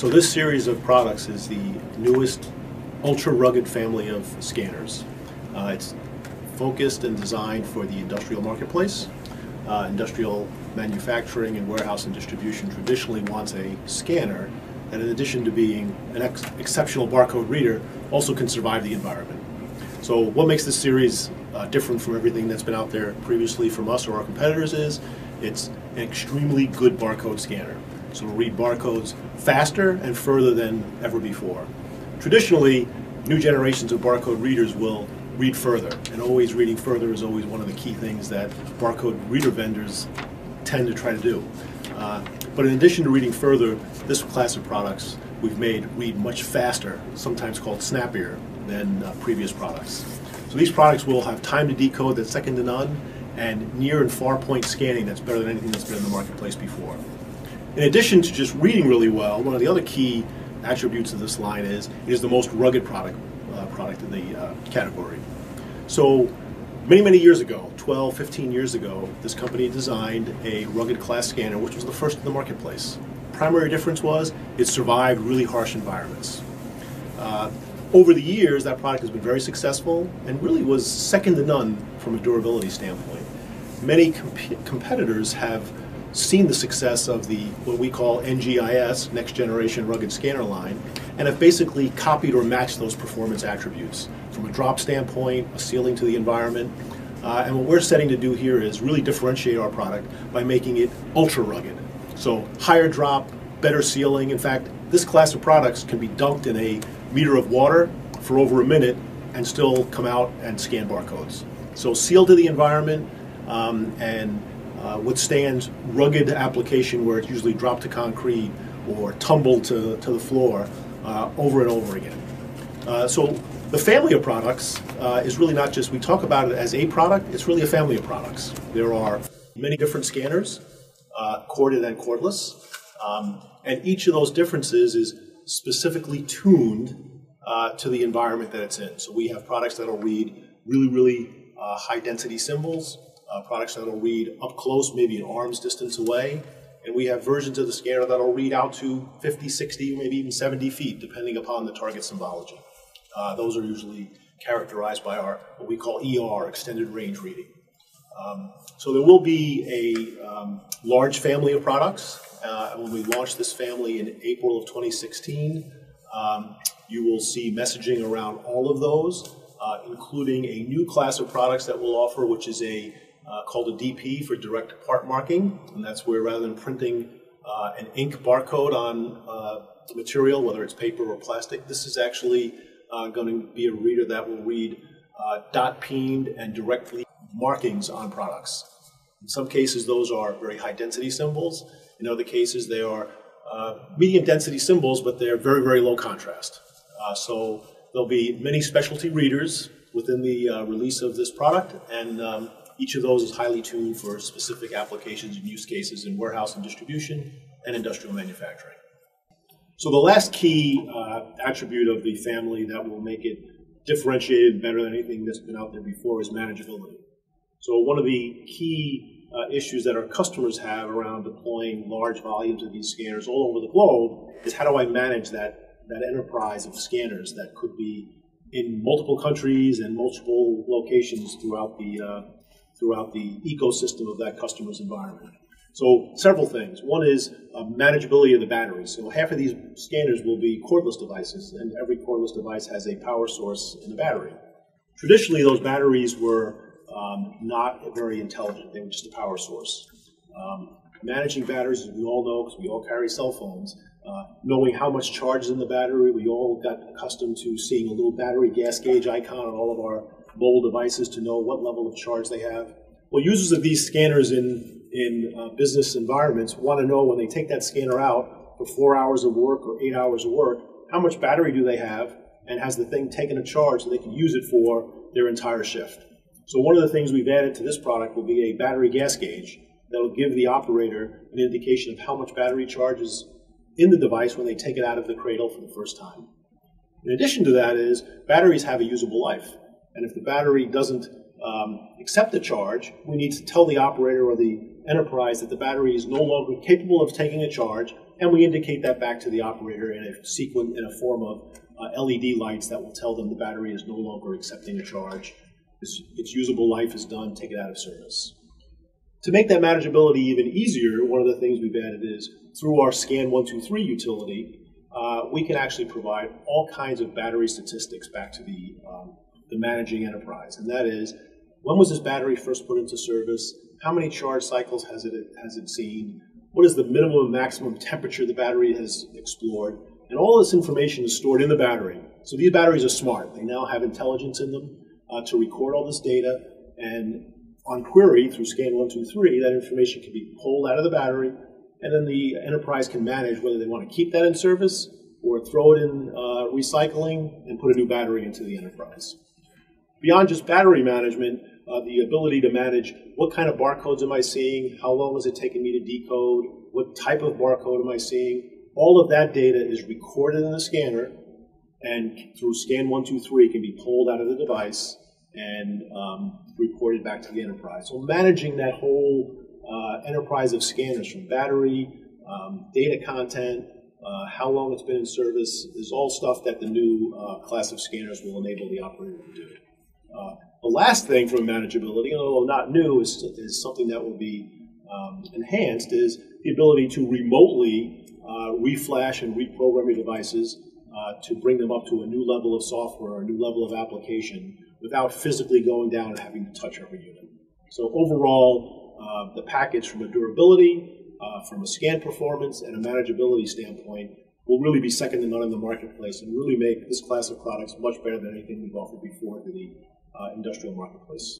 So this series of products is the newest ultra-rugged family of scanners. It's focused and designed for the industrial marketplace. Industrial manufacturing and warehouse and distribution traditionally wants a scanner that, in addition to being an exceptional barcode reader, also can survive the environment. So what makes this series different from everything that's been out there previously from us or our competitors is it's an extremely good barcode scanner. So it'll read barcodes faster and further than ever before. Traditionally, new generations of barcode readers will read further, and always reading further is always one of the key things that barcode reader vendors tend to try to do. But in addition to reading further, this class of products we've made read much faster, sometimes called snappier, than previous products. So these products will have time to decode that's second to none, and near and far point scanning that's better than anything that's been in the marketplace before. In addition to just reading really well, one of the other key attributes of this line is it is the most rugged product in the category. So many years ago, 12, 15 years ago, this company designed a rugged class scanner which was the first in the marketplace. Primary difference was it survived really harsh environments. Over the years, that product has been very successful and really was second to none from a durability standpoint. Many competitors have seen the success of the what we call NGIS, Next Generation Rugged Scanner line, and have basically copied or matched those performance attributes from a drop standpoint, a sealing to the environment. And what we're setting to do here is really differentiate our product by making it ultra rugged. So higher drop, better sealing. In fact, this class of products can be dunked in a meter of water for over a minute and still come out and scan barcodes. So sealed to the environment and withstands rugged application where it's usually dropped to concrete or tumbled to the floor over and over again. So the family of products is really not just, we talk about it as a product, it's really a family of products. There are many different scanners, corded and cordless, and each of those differences is specifically tuned to the environment that it's in. So we have products that'll read really high density symbols, products that'll read up close, maybe an arm's distance away, and we have versions of the scanner that'll read out to 50, 60, maybe even 70 feet, depending upon the target symbology. Those are usually characterized by our, what we call ER, extended range reading. So there will be a large family of products. When we launch this family in April of 2016, you will see messaging around all of those, including a new class of products that we'll offer, which is called a DP for direct part marking, and that's where rather than printing an ink barcode on the material, whether it's paper or plastic, this is actually going to be a reader that will read dot peened and directly markings on products. In some cases, those are very high density symbols. In other cases, they are medium density symbols, but they're very low contrast. So there'll be many specialty readers within the release of this product, and each of those is highly tuned for specific applications and use cases in warehouse and distribution and industrial manufacturing. So the last key attribute of the family that will make it differentiated better than anything that's been out there before is manageability. So one of the key issues that our customers have around deploying large volumes of these scanners all over the globe is how do I manage that enterprise of scanners that could be in multiple countries and multiple locations throughout the ecosystem of that customer's environment. So several things. One is manageability of the batteries. So half of these scanners will be cordless devices, and every cordless device has a power source in the battery. Traditionally, those batteries were not very intelligent. They were just a power source. Managing batteries, as we all know, because we all carry cell phones, knowing how much charge is in the battery, we all got accustomed to seeing a little battery gas gauge icon on all of our mobile devices to know what level of charge they have. Well, users of these scanners in business environments want to know when they take that scanner out for 4 hours of work or 8 hours of work, how much battery do they have, and has the thing taken a charge so they can use it for their entire shift. So one of the things we've added to this product will be a battery gas gauge that will give the operator an indication of how much battery charge is in the device when they take it out of the cradle for the first time. In addition to that is batteries have a usable life, and if the battery doesn't accept the charge, we need to tell the operator or the enterprise that the battery is no longer capable of taking a charge and we indicate that back to the operator in a sequence, in a form of LED lights that will tell them the battery is no longer accepting a charge. Its usable life is done, take it out of service. To make that manageability even easier, one of the things we've added is through our Scan 123 utility, we can actually provide all kinds of battery statistics back to the managing enterprise. And that is, when was this battery first put into service? How many charge cycles has it seen? What is the minimum and maximum temperature the battery has explored? And all this information is stored in the battery. So these batteries are smart. They now have intelligence in them to record all this data. And on query through Scan 123, that information can be pulled out of the battery, and then the enterprise can manage whether they want to keep that in service or throw it in recycling and put a new battery into the enterprise. Beyond just battery management, the ability to manage what kind of barcodes am I seeing, how long is it taking me to decode, what type of barcode am I seeing, all of that data is recorded in the scanner, and through Scan 123 can be pulled out of the device and reported back to the enterprise. So managing that whole enterprise of scanners, from battery, data content, how long it's been in service, is all stuff that the new class of scanners will enable the operator to do. The last thing from manageability, although not new, is something that will be enhanced, is the ability to remotely reflash and reprogram your devices to bring them up to a new level of software or a new level of application without physically going down and having to touch every unit. So overall, the package from a durability, from a scan performance, and a manageability standpoint will really be second to none in the marketplace and really make this class of products much better than anything we've offered before to the industrial marketplace.